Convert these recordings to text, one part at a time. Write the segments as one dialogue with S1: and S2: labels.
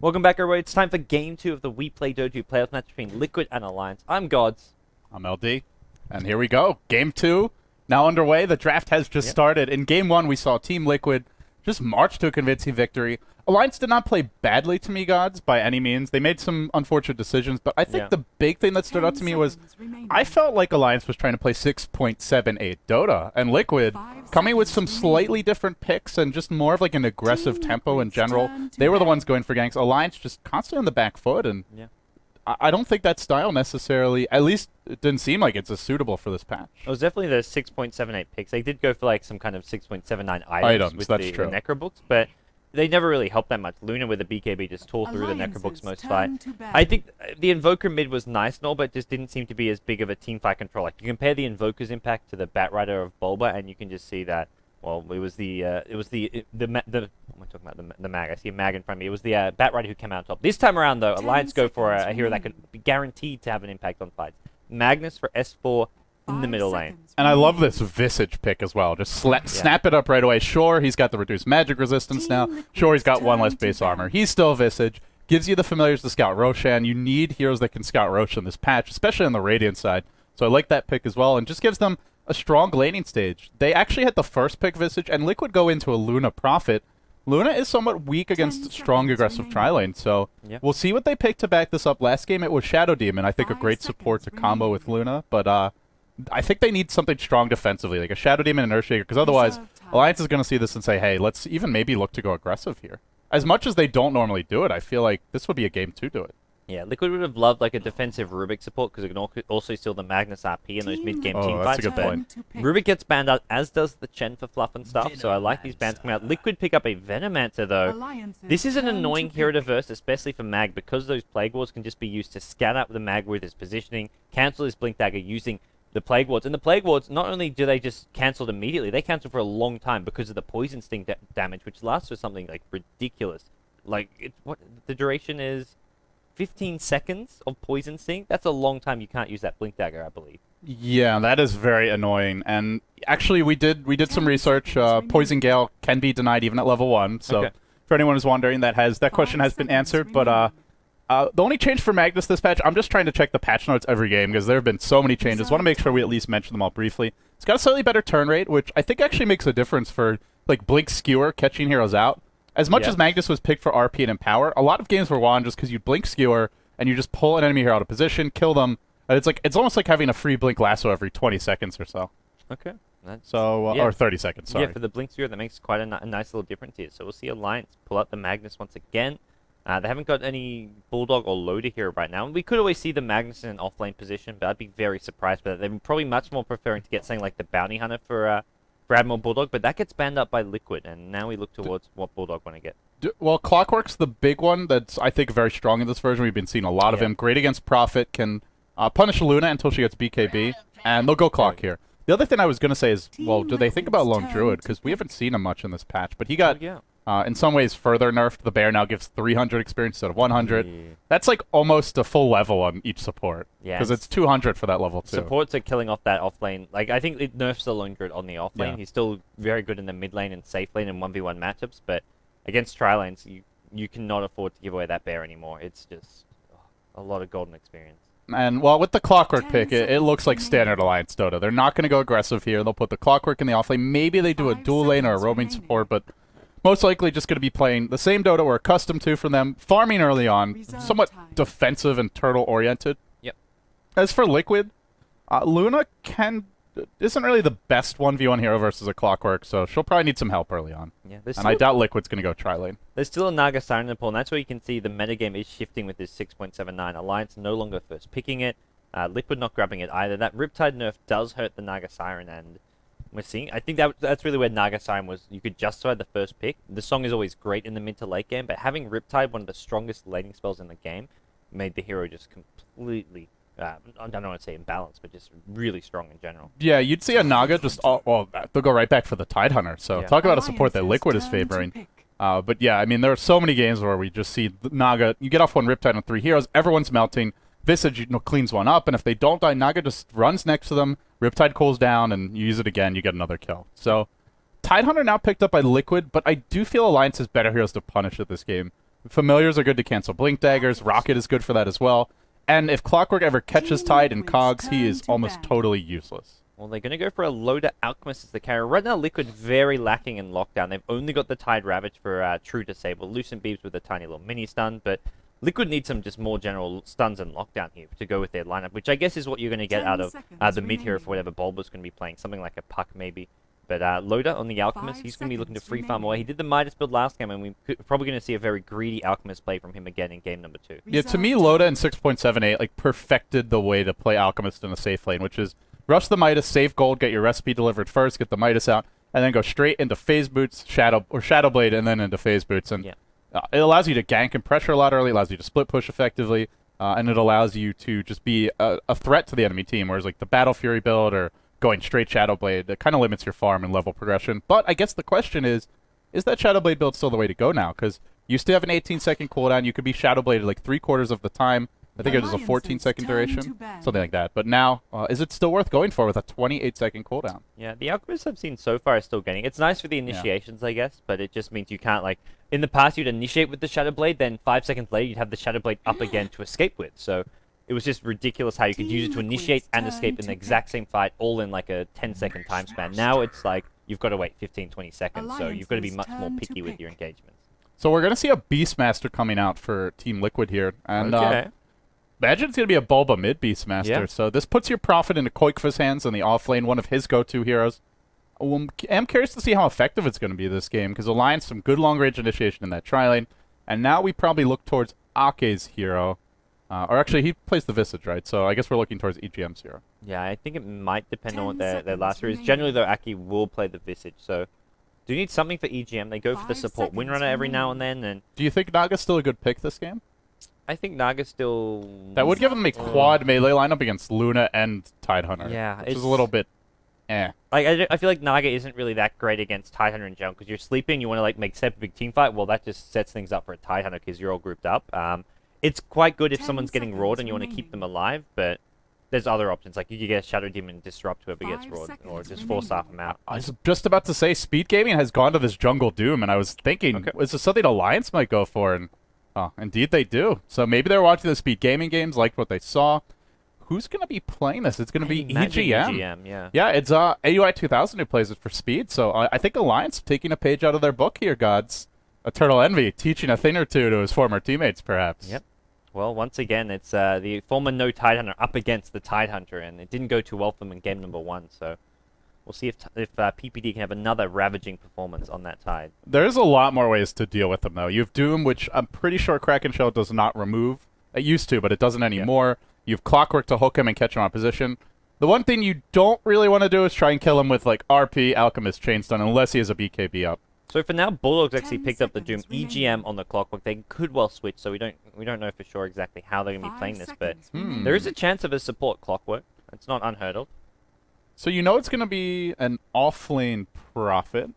S1: Welcome back, everybody. It's time for Game 2 of the WePlay Dojo playoff match between Liquid and Alliance. I'm Gods.
S2: I'm LD. And here we go. Game 2 now underway. The draft has just started. In Game 1, we saw Team Liquid just march to a convincing victory. Alliance did not play badly to me, Gods, by any means. They made some unfortunate decisions, but I think the big thing that stood out to me was I felt like Alliance was trying to play 6.78 Dota, and Liquid, coming with some slightly different picks and just more of like an aggressive tempo in general, they were the ones going for ganks. Alliance just constantly on the back foot, and I don't think that style necessarily, at least it didn't seem like it's as suitable for this patch.
S1: It was definitely the 6.78 picks. They did go for like some kind of 6.79 items with the Necrobooks, but they never really helped that much. Luna with the BKB just tore through the Necrobooks most fight. I think the Invoker mid was nice and all, but just didn't seem to be as big of a team fight control. Like, you compare the Invoker's impact to the Batrider of Bulba, and you can just see that. Well, it was the what am I talking about? The Mag. I see a Mag in front of me. It was the Batrider who came out on top. This time around, though, Alliance go for a hero that could be guaranteed to have an impact on fights. Magnus for S4 in the middle lane.
S2: And I love this Visage pick as well. Just snap it up right away. Sure, he's got the reduced magic resistance now. Sure, he's got one less base armor. He's still Visage. Gives you the familiars to scout Roshan. You need heroes that can scout Roshan in this patch, especially on the Radiant side. So I like that pick as well, and just gives them a strong laning stage. They actually had the first pick Visage, and Liquid go into a Luna Prophet. Luna is somewhat weak against strong aggressive tri-lane, so we'll see what they pick to back this up. Last game it was Shadow Demon, I think a great support to combo with Luna, but I think they need something strong defensively, like a Shadow Demon and Earthshaker, because otherwise Alliance is going to see this and say, hey, let's even maybe look to go aggressive here. As much as they don't normally do it, I feel like this would be a game to do it.
S1: Yeah, Liquid would have loved like a defensive Rubik support because it can also steal the Magnus RP in those mid-game team
S2: that's
S1: fights.
S2: a good point.
S1: Rubik gets banned out, as does the Chen for fluff and stuff, so I like these bans coming out. Liquid pick up a Venomancer, though. This is an annoying hero to verse, especially for Mag, because those Plague Wards can just be used to scan up the Mag with his positioning, cancel his Blink Dagger using the Plague Wards. And the Plague Wards, not only do they just cancel it immediately, they cancel for a long time because of the Poison Sting damage, which lasts for something like ridiculous. Like, the duration is 15 seconds of Poison Sting? That's a long time you can't use that Blink Dagger, I believe.
S2: Yeah, that is very annoying. And actually, we did some research. Poison Gale can be denied even at level 1. So for anyone who's wondering, that question has been answered. But the only change for Magnus this patch, I'm just trying to check the patch notes every game because there have been so many changes. Want to make sure we at least mention them all briefly. It's got a slightly better turn rate, which I think actually makes a difference for like Blink Skewer catching heroes out. As much as Magnus was picked for RP and Empower, a lot of games were won just because you Blink Skewer and you just pull an enemy hero out of position, kill them. And it's almost like having a free Blink Lasso every 20 seconds or so.
S1: Okay.
S2: Or 30 seconds, sorry.
S1: Yeah, for the Blink Skewer, that makes quite a nice little difference here. So we'll see Alliance pull out the Magnus once again. They haven't got any Bulldog or Loader here right now. We could always see the Magnus in an off-lane position, but I'd be very surprised by that. They're probably much more preferring to get something like the Bounty Hunter for Admiral Bulldog, but that gets banned up by Liquid, and now we look towards what Bulldog want to get.
S2: Well, Clockwork's the big one that's, I think, very strong in this version. We've been seeing a lot of him. Great against Prophet, can punish Luna until she gets BKB, and they'll go Clock here. The other thing I was going to say is, well, do they think about Lone Druid? Because we haven't seen him much in this patch, but he got, in some ways, further nerfed. The bear now gives 300 experience instead of 100. That's like almost a full level on each support, because it's 200 for that level, too.
S1: Supports are killing off that off-lane. Like, I think it nerfs the Lone Druid on the off-lane. He's still very good in the mid-lane and safe lane in 1v1 matchups, but against tri-lanes, you cannot afford to give away that bear anymore. It's just a lot of golden experience. And,
S2: well, with the Clockwork pick, it looks like standard Alliance Dota. They're not going to go aggressive here. They'll put the Clockwork in the offlane. Maybe they do a dual lane or a roaming support, but most likely just going to be playing the same Dota we're accustomed to from them, farming early on, somewhat defensive and turtle-oriented.
S1: Yep.
S2: As for Liquid, Luna isn't really the best 1v1 hero versus a Clockwork, so she'll probably need some help early on.
S1: Yeah,
S2: and I doubt Liquid's going to go tri-lane.
S1: There's still a Naga Siren in the pool, and that's where you can see the metagame is shifting with this 6.79. Alliance no longer first picking it, Liquid not grabbing it either. That Riptide nerf does hurt the Naga Siren, and we're seeing, I think that's really where Naga Siren was, you could justify the first pick. The song is always great in the mid to late game, but having Riptide, one of the strongest laning spells in the game, made the hero just completely I don't want to say imbalanced, but just really strong in general.
S2: Yeah, you'd see a Naga just, well, they'll go right back for the Tidehunter. So talk about a support that Liquid is favoring. But yeah, I mean, there are so many games where we just see Naga, you get off one Riptide on 3 heroes, everyone's melting, Visage cleans one up, and if they don't die, Naga just runs next to them, Riptide cools down, and you use it again, you get another kill. So Tidehunter now picked up by Liquid, but I do feel Alliance has better heroes to punish it this game. Familiars are good to cancel Blink Daggers. Rocket is good for that as well. And if Clockwork ever catches Tide in Cogs, he is almost totally useless.
S1: Well, they're going to go for a Loader Alchemist as the carrier. Right now, Liquid very lacking in lockdown. They've only got the Tide Ravage for true disable. Lucent Beams with a tiny little mini stun, but Liquid needs some just more general stuns and lockdown here to go with their lineup, which I guess is what you're going to get out of the mid hero for whatever Bulba's going to be playing. Something like a Puck, maybe. But Loader on the Alchemist, he's going to be looking to free farm away. He did the Midas build last game, and we're probably going to see a very greedy Alchemist play from him again in game number 2.
S2: Yeah, to me, Loader in 6.78 like perfected the way to play Alchemist in a safe lane, which is rush the Midas, save gold, get your recipe delivered first, get the Midas out, and then go straight into Phase Boots, Shadow Blade, and then into Phase Boots. And it allows you to gank and pressure a lot early, allows you to split push effectively, and it allows you to just be a threat to the enemy team, whereas like the Battle Fury build or going straight Shadow Blade, that kind of limits your farm and level progression. But I guess the question is that Shadow Blade build still the way to go now? Because you used to have an 18-second cooldown. You could be Shadow Bladed like 3/4 of the time. I think it was a 14-second duration, something like that. But now, is it still worth going for with a 28-second cooldown?
S1: Yeah, the Alchemists I've seen so far are still getting. It's nice for the initiations, I guess, but it just means you can't, like, in the past you'd initiate with the Shadow Blade, then 5 seconds later you'd have the Shadow Blade up again to escape with. So it was just ridiculous how you could use it to initiate and escape in the exact same fight, all in like a 10-second time span. Now it's like you've got to wait 15, 20 seconds, so you've got to be much more picky with your engagements. So
S2: we're going to see a Beastmaster coming out for Team Liquid here. And imagine it's going to be a Bulba mid Beastmaster. Yeah. So this puts your Prophet into Koikfa's hands in the offlane, one of his go-to heroes. I'm curious to see how effective it's going to be this game, because Alliance, some good long-range initiation in that tri-lane. And now we probably look towards Ake's hero. Or actually, he plays the Visage, right? So I guess we're looking towards EGM's hero.
S1: Yeah, I think it might depend on what their last hero is. Generally, though, Ake will play the Visage. So do you need something for EGM? They go for the support Windrunner every now and then. And
S2: do you think Naga's still a good pick this game?
S1: I think Naga's still...
S2: That would give him a quad melee lineup against Luna and Tidehunter.
S1: Yeah,
S2: which is a little bit...
S1: I feel like Naga isn't really that great against Tidehunter in general, because you're sleeping, you want to like make a big team fight. Well, that just sets things up for a Tidehunter because you're all grouped up. It's quite good if someone's getting rawed and you want to keep them alive, but there's other options. Like you could get a Shadow Demon and disrupt whoever gets rawed, or just force off them out.
S2: I was just about to say, Speed Gaming has gone to this Jungle Doom, and I was thinking, is this something Alliance might go for? And indeed they do. So maybe they're watching the Speed Gaming games, liked what they saw. Who's going to be playing this? It's going to be EGM. Yeah, it's AUI 2000 who plays it for Speed, so I think Alliance taking a page out of their book here, gods. Eternal Envy teaching a thing or two to his former teammates, perhaps.
S1: Yep. Well, once again, it's the former no Tidehunter up against the Tidehunter, and it didn't go too well for them in game number 1, so we'll see if PPD can have another ravaging performance on that Tide.
S2: There's a lot more ways to deal with them, though. You have Doom, which I'm pretty sure Kraken Shell does not remove. It used to, but it doesn't anymore. Yep. You have Clockwork to hook him and catch him on position. The one thing you don't really want to do is try and kill him with, like, RP, Alchemist, Chain Stun, unless he has a BKB up.
S1: So for now, Bulldog's actually picked up the Doom. EGM on the Clockwork. They could well switch, so we don't know for sure exactly how they're going to be playing this, but there is a chance of a support Clockwork. It's not unheard of.
S2: So you know it's going to be an off-lane Prophet,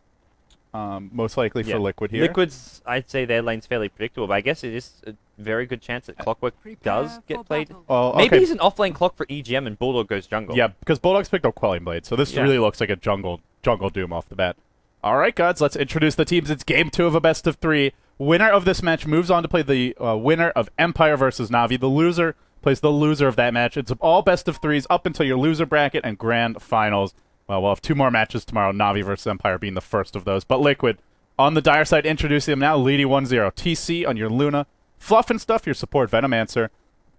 S2: most likely for Liquid here.
S1: Liquid's, I'd say their lane's fairly predictable, but I guess it is a very good chance that Clockwork does get played. Maybe he's an off-lane Clock for EGM and Bulldog goes jungle.
S2: Yeah, because Bulldog's picked up Quelling Blade, so this really looks like a jungle Doom off the bat. All right, gods, let's introduce the teams. It's game 2 of a best of 3. Winner of this match moves on to play the winner of Empire versus Na'Vi. The loser plays the loser of that match. It's all best of 3s up until your loser bracket and grand finals. Well, we'll have 2 more matches tomorrow, Na'Vi versus Empire being the first of those. But Liquid, on the dire side, introducing them now, leading 1-0. TC on your Luna. Fluff and Stuff, your support Venomancer.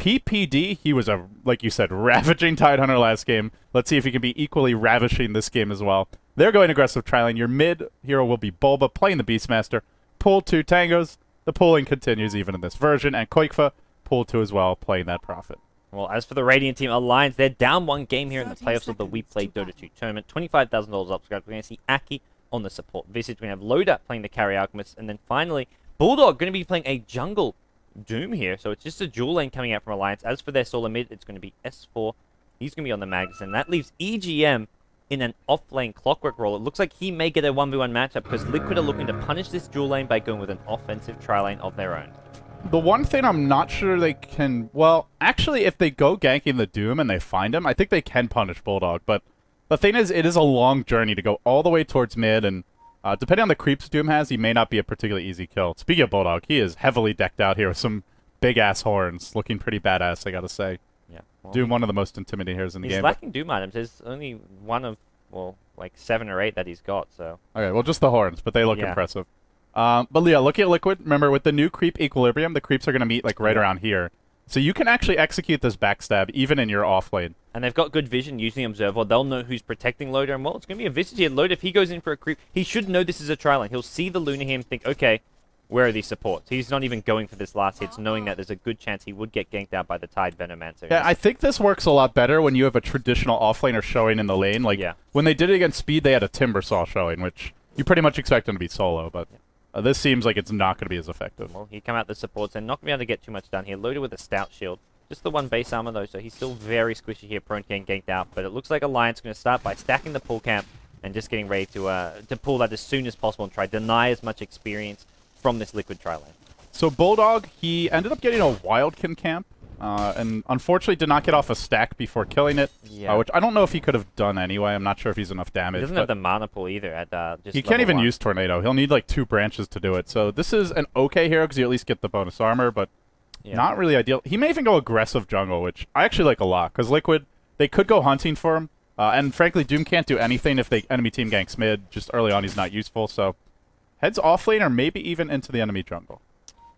S2: PPD, he was like you said, ravaging Tidehunter last game. Let's see if he can be equally ravishing this game as well. They're going aggressive trialing. Your mid hero will be Bulba playing the Beastmaster. Pool 2 tangos. The pooling continues even in this version. And Koikfa, pool 2 as well, playing that Prophet.
S1: Well, as for the Radiant team, Alliance, they're down 1 game here in the playoffs of the WePlay Dota 2 tournament. $25,000 up. We're going to see Ake on the support Visage. We're going to have Loader playing the carry Alchemist. And then finally, Bulldog going to be playing a jungle Doom here. So it's just a dual lane coming out from Alliance. As for their solo mid, it's going to be S4. He's going to be on the Magus. And that leaves EGM in an off-lane Clockwork role. It looks like he may get a 1v1 matchup because Liquid are looking to punish this dual lane by going with an offensive tri-lane of their own.
S2: The one thing I'm not sure they can... Well, actually, if they go ganking the Doom and they find him, I think they can punish Bulldog. But the thing is, it is a long journey to go all the way towards mid, and Depending on the creeps Doom has, he may not be a particularly easy kill. Speaking of Bulldog, he is heavily decked out here with some big-ass horns. Looking pretty badass, I gotta say.
S1: Yeah. Well,
S2: Doom, one of the most intimidating heroes in the game.
S1: He's lacking Doom items. There's only one of, well, like 7 or 8 that he's got, so...
S2: Okay, well, just the horns, but they look impressive. But yeah, looking at Liquid, remember, with the new creep equilibrium, the creeps are going to meet, like, right around here. So you can actually execute this backstab even in your off lane.
S1: And they've got good vision using the Observer. They'll know who's protecting Loader. And, well, it's going to be a Visage here. Loader, if he goes in for a creep, he should know this is a tri-lane. He'll see the Luna here and think, okay, where are these supports? He's not even going for this last hit, knowing that there's a good chance he would get ganked out by the Tide Venomancer.
S2: Yeah, I think this works a lot better when you have a traditional offlaner showing in the lane. Like, when they did it against Speed, they had a Timbersaw showing, which you pretty much expect him to be solo, but... this seems like it's not going to be as effective.
S1: Well, he come out the supports and not going to be able to get too much done here. Loaded with a Stout Shield. Just the one base armor, though, so he's still very squishy here, prone to getting ganked out. But it looks like Alliance going to start by stacking the pull camp and just getting ready to pull that as soon as possible and try to deny as much experience from this Liquid tri-lane.
S2: So Bulldog, he ended up getting a Wildkin camp, and unfortunately did not get off a stack before killing it, which I don't know if he could have done anyway. I'm not sure if he's enough damage.
S1: He doesn't have the mana pool either.
S2: He can't even use Tornado. He'll need like 2 branches to do it. So this is an okay hero because you at least get the bonus armor, but not really ideal. He may even go aggressive jungle, which I actually like a lot because Liquid, they could go hunting for him. And frankly, Doom can't do anything if the enemy team ganks mid. Just early on, he's not useful. So heads off lane or maybe even into the enemy jungle.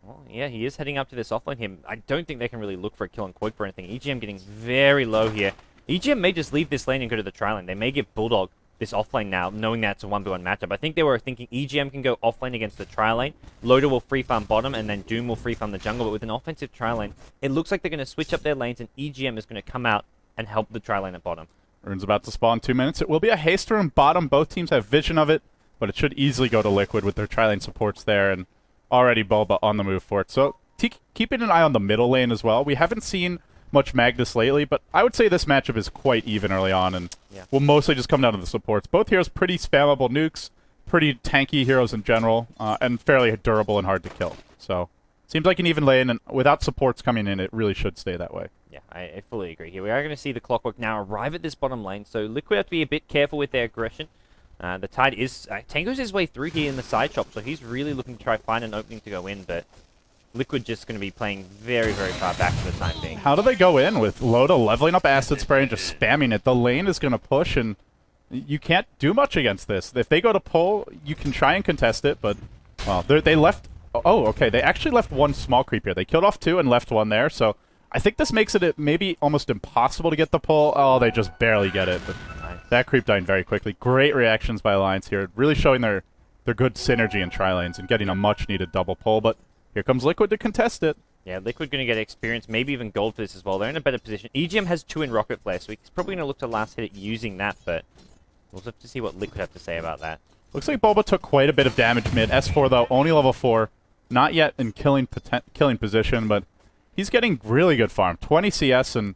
S1: Well, yeah, he is heading up to this offlane here. I don't think they can really look for a kill on Quake for anything. EGM getting very low here. EGM may just leave this lane and go to the tri-lane. They may give Bulldog this offlane now, knowing that it's a 1v1 matchup. I think they were thinking EGM can go offlane against the tri-lane, Loader will free farm bottom, and then Doom will free farm the jungle. But with an offensive tri-lane, it looks like they're going to switch up their lanes, and EGM is going to come out and help the tri-lane at bottom.
S2: Rune's about to spawn 2 minutes. It will be a haste rune bottom. Both teams have vision of it, but it should easily go to Liquid with their tri-lane supports there, and already Bulba on the move for it. So keeping an eye on the middle lane as well. We haven't seen much Magnus lately, but I would say this matchup is quite even early on, and will mostly just come down to the supports. Both heroes pretty spammable nukes, pretty tanky heroes in general, and fairly durable and hard to kill. So seems like an even lane, and without supports coming in, it really should stay that way.
S1: Yeah, I fully agree here. We are going to see the Clockwork now arrive at this bottom lane, so Liquid have to be a bit careful with their aggression. The Tide is... Tango's his way through here in the side shop, so he's really looking to try to find an opening to go in, but Liquid just going to be playing very, very far back for the time being.
S2: How do they go in with Loda leveling up Acid Spray and just spamming it? The lane is going to push, and you can't do much against this. If they go to pull, you can try and contest it, but, well, they left... Oh, okay, they actually left one small creep here. They killed off 2 and left 1 there, so I think this makes it maybe almost impossible to get the pull. Oh, they just barely get it, but that creep dying very quickly. Great reactions by Alliance here, really showing their good synergy in tri-lanes and getting a much-needed double pull, but here comes Liquid to contest it.
S1: Yeah, Liquid going to get experience, maybe even gold for this as well. They're in a better position. EGM has 2 in Rocket Flare, so he's probably going to look to last hit it using that, but we'll have to see what Liquid have to say about that.
S2: Looks like Bulba took quite a bit of damage mid. S4, though, only level 4. Not yet in killing position, but he's getting really good farm. 20 CS, and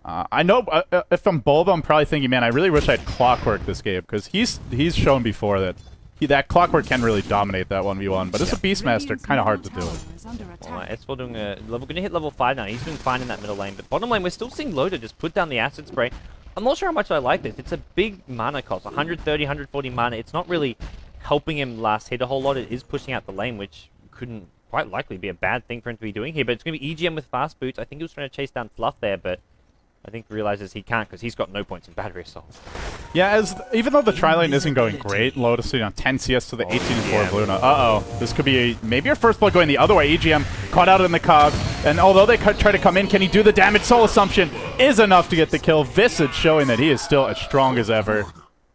S2: I know if I'm Bulba, I'm probably thinking, man, I really wish I had Clockwork this game, because he's shown before that that Clockwork can really dominate that 1v1, but as a Beastmaster, kind of hard to do it.
S1: Well, S4 doing going to hit level 5 now. He's doing fine in that middle lane, but bottom lane, we're still seeing Loader just put down the Acid Spray. I'm not sure how much I like this. It's a big mana cost, 130, 140 mana. It's not really helping him last hit a whole lot. It is pushing out the lane, which couldn't quite likely be a bad thing for him to be doing here, but it's going to be EGM with fast boots. I think he was trying to chase down Fluff there, but I think realizes he can't because he's got no points in battery assault.
S2: Yeah, even though the tri-lane isn't going great, Lotus, 10 CS to the 18-4 of Luna. Uh-oh. This could be maybe your first blood going the other way. EGM caught out in the cog, and although they try to come in, can he do the damage? Soul Assumption is enough to get the kill. Visage showing that he is still as strong as ever.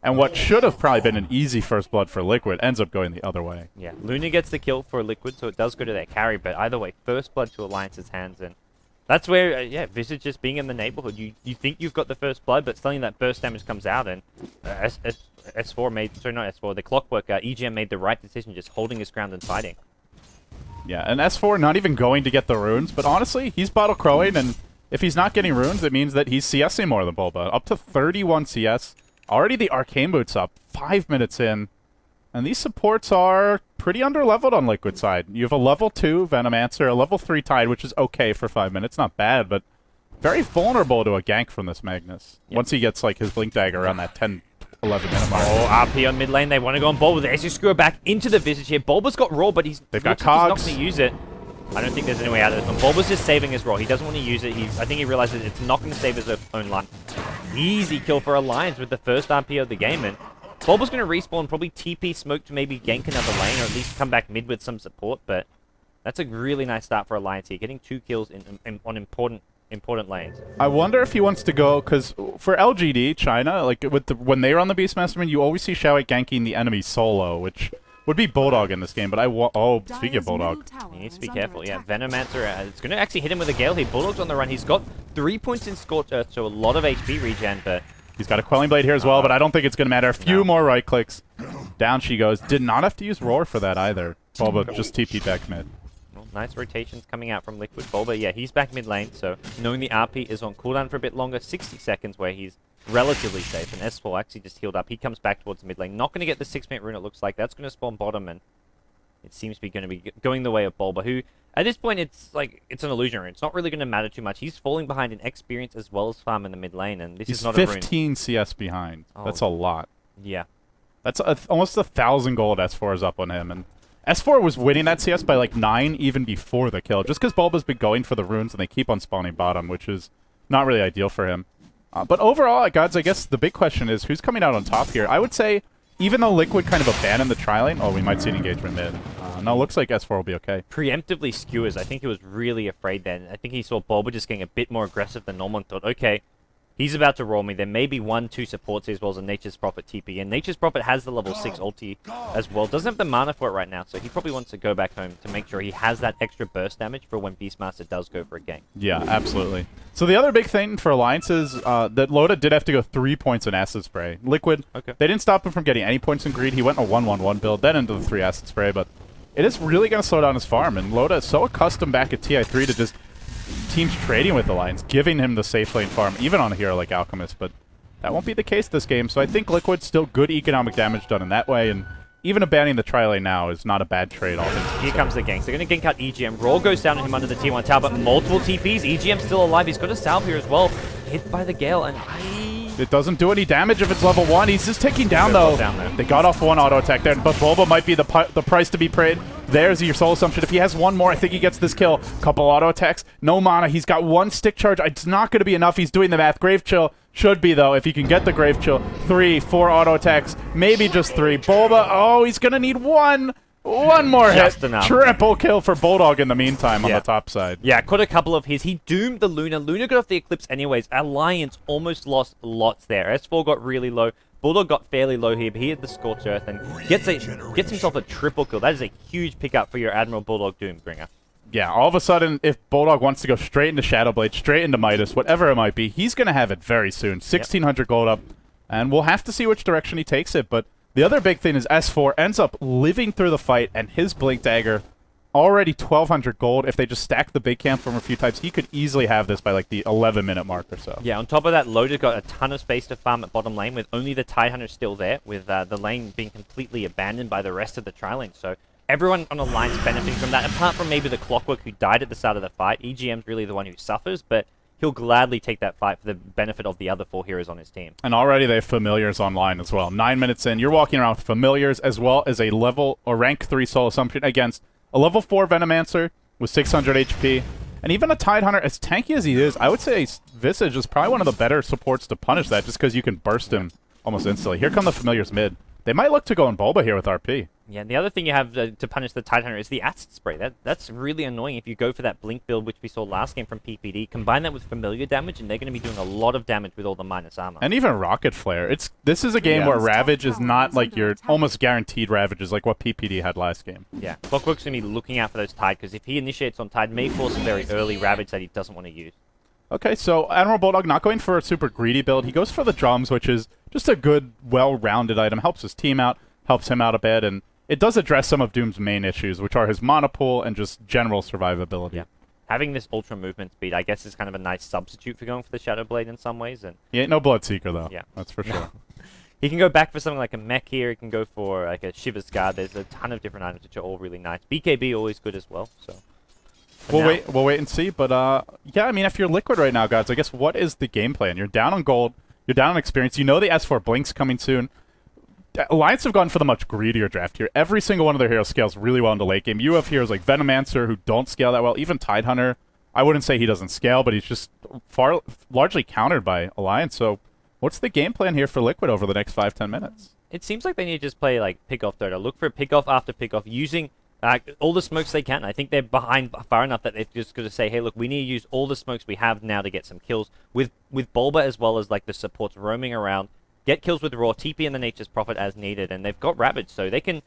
S2: And what should have probably been an easy first blood for Liquid ends up going the other way.
S1: Yeah, Luna gets the kill for Liquid, so it does go to their carry, but either way, first blood to Alliance's hands, and that's where, yeah, Visage just being in the neighborhood. You think you've got the first blood, but suddenly that burst damage comes out, and S4 made, sorry, not S4, the Clockwork, EGM made the right decision, just holding his ground and fighting.
S2: Yeah, and S4 not even going to get the runes, but honestly, he's bottle crowing, and if he's not getting runes, it means that he's CSing more than Bulba. Up to 31 CS. Already the Arcane Boots up, 5 minutes in. And these supports are pretty under-leveled on Liquid side. You have a level 2 Venomancer, a level 3 Tide, which is okay for 5 minutes. Not bad, but very vulnerable to a gank from this Magnus. Yep. Once he gets like his Blink Dagger around that 10, 11-minute mark.
S1: Oh, RP on mid lane. They want to go on Bulba. They actually screw it back into the Visage here. Bulba's got Raw, but
S2: they've got Cogs.
S1: He's not going to use it. I don't think there's any way out of this one. Bulba's just saving his Raw. He doesn't want to use it. I think he realizes it's not going to save his own life. Easy kill for Alliance with the first RP of the game. And Bulba's going to respawn, probably TP smoke to maybe gank another lane, or at least come back mid with some support. But that's a really nice start for Alliance here, getting 2 kills on important lanes.
S2: I wonder if he wants to go, because for LGD, China, like when they were on the Beastmasterman, you always see Xiaowei ganking the enemy solo, which would be Bulldog in this game, but speaking of Bulldog.
S1: He needs to be careful. Yeah, Venomancer, it's going to actually hit him with a Gale here. Bulldog's on the run. He's got 3 points in Scorched Earth, so a lot of HP regen, but...
S2: He's got a Quelling Blade here as well, but I don't think it's going to matter. A few more right clicks. Down she goes. Did not have to use Roar for that either. Bulba just TP'd back mid.
S1: Well, nice rotations coming out from Liquid. Bulba, yeah, he's back mid lane, so knowing the RP is on cooldown for a bit longer, 60 seconds where he's relatively safe, and S4 actually just healed up. He comes back towards the mid lane. Not going to get the 6-minute rune, it looks like. That's going to spawn bottom, and it seems to be going to be going the way of Bulba, who, at this point, it's an illusion rune. It's not really going to matter too much. He's falling behind in experience as well as farm in the mid lane, and this is not a rune.
S2: He's 15 CS behind. Oh, that's a lot.
S1: Yeah.
S2: That's almost 1,000 gold S4 is up on him, and S4 was winning that CS by like 9 even before the kill, just because Bulba's been going for the runes and they keep on spawning bottom, which is not really ideal for him. But overall, gods, I guess the big question is who's coming out on top here. I would say, even though Liquid kind of abandoned the tri-lane, we might see an engagement mid. No, looks like S4 will be okay.
S1: Preemptively skewers. I think he was really afraid then. I think he saw Bulba just getting a bit more aggressive than normal and thought, okay, he's about to roll me. There may be 1-2 supports as well as a Nature's Prophet TP. And Nature's Prophet has the level 6 ulti as well. Doesn't have the mana for it right now, so he probably wants to go back home to make sure he has that extra burst damage for when Beastmaster does go for a gank.
S2: Yeah, absolutely. So the other big thing for Alliance is that Loda did have to go 3 points in Acid Spray. Liquid, they didn't stop him from getting any points in Greed. He went in a 1-1-1 build, then into the 3 Acid Spray, but it is really going to slow down his farm. And Loda is so accustomed back at TI3 to just teams trading with Alliance, giving him the safe lane farm, even on a hero like Alchemist, but that won't be the case this game, so I think Liquid's still good economic damage done in that way, and even abandoning the tri-lane now is not a bad trade, all things considered.
S1: Here comes the ganks. They're going to gank out EGM. Roll goes down on him under the T1 tower, but multiple TPs. EGM's still alive. He's got a salve here as well. Hit by the Gale, and it
S2: doesn't do any damage if it's level 1. He's just ticking down, though. They got off 1 auto attack there, but Bulba might be the price to be paid. There's your soul assumption. If he has 1 more, I think he gets this kill. Couple auto attacks. No mana. He's got 1 stick charge. It's not going to be enough. He's doing the math. Grave Chill should be, though, if he can get the Grave Chill. 3, 4 auto attacks. Maybe just 3. Bulba, he's going to need 1 more hit.
S1: Enough.
S2: Triple kill for Bulldog in the meantime on the top side.
S1: Yeah, caught a couple of his. He doomed the Luna. Luna got off the Eclipse anyways. Alliance almost lost lots there. S4 got really low. Bulldog got fairly low here, but he hit the Scorched Earth and gets himself a triple kill. That is a huge pickup for your Admiral Bulldog Doombringer.
S2: Yeah, all of a sudden, if Bulldog wants to go straight into Shadowblade, straight into Midas, whatever it might be, he's going to have it very soon. 1,600 gold up, and we'll have to see which direction he takes it, but the other big thing is S4 ends up living through the fight, and his Blink Dagger, already 1,200 gold. If they just stack the big camp from a few types, he could easily have this by like the 11-minute mark or so.
S1: Yeah, on top of that, Loda's got a ton of space to farm at bottom lane with only the Tidehunter still there, with the lane being completely abandoned by the rest of the tri-lane. So everyone on Alliance benefiting from that, apart from maybe the Clockwork who died at the start of the fight. EGM's really the one who suffers, but he'll gladly take that fight for the benefit of the other 4 heroes on his team.
S2: And already they have Familiars online as well. 9 minutes in, you're walking around with Familiars as well as a level or rank 3 Soul Assumption against a level 4 Venomancer with 600 HP. And even a Tidehunter, as tanky as he is, I would say Visage is probably one of the better supports to punish that just because you can burst him almost instantly. Here come the Familiars mid. They might look to go in Bulba here with RP.
S1: Yeah, and the other thing you have to punish the Tidehunter is the Acid Spray. That's really annoying if you go for that Blink build, which we saw last game from PPD. Combine that with familiar damage, and they're going to be doing a lot lot with all the minus armor.
S2: And even Rocket Flare. This is a game where Ravage is not like your almost guaranteed Ravages like what PPD had last game.
S1: Yeah, Clockwork's going to be looking out for those Tide, because if he initiates on Tide, may force a very early Ravage that he doesn't want to use.
S2: Okay, so Admiral Bulldog not going for a super greedy build. He goes for the drums, which is just a good, well-rounded item. Helps his team out, helps him out a bit, and it does address some of Doom's main issues, which are his mana pool and just general survivability.
S1: Yeah. Having this ultra movement speed, I guess, is kind of a nice substitute for going for the Shadow Blade in some ways. And
S2: he ain't no Bloodseeker, though.
S1: Yeah.
S2: That's for sure.
S1: He can go back for something like a mech here. He can go for like a Shiver's Guard. There's a ton of different items which are all really nice. BKB always good as well. So
S2: we'll wait and see. But yeah, I mean, if you're Liquid right now, guys, I guess what is the game plan? You're down on gold. You're down on experience. You know the S4 Blink's coming soon. Alliance have gone for the much greedier draft here. Every single one of their heroes scales really well into late game. You have heroes like Venomancer who don't scale that well. Even Tidehunter, I wouldn't say he doesn't scale, but he's just largely countered by Alliance. So what's the game plan here for Liquid over the next 5-10 minutes?
S1: It seems like they need to just play like pick-off Dota. Look for a pick-off after pick-off using all the smokes they can. I think they're behind far enough that they're just going to say, hey, look, we need to use all the smokes we have now to get some kills. With Bulba as well as like the supports roaming around, get kills with Raw, TP in the Nature's Prophet as needed, and they've got Ravage, so they can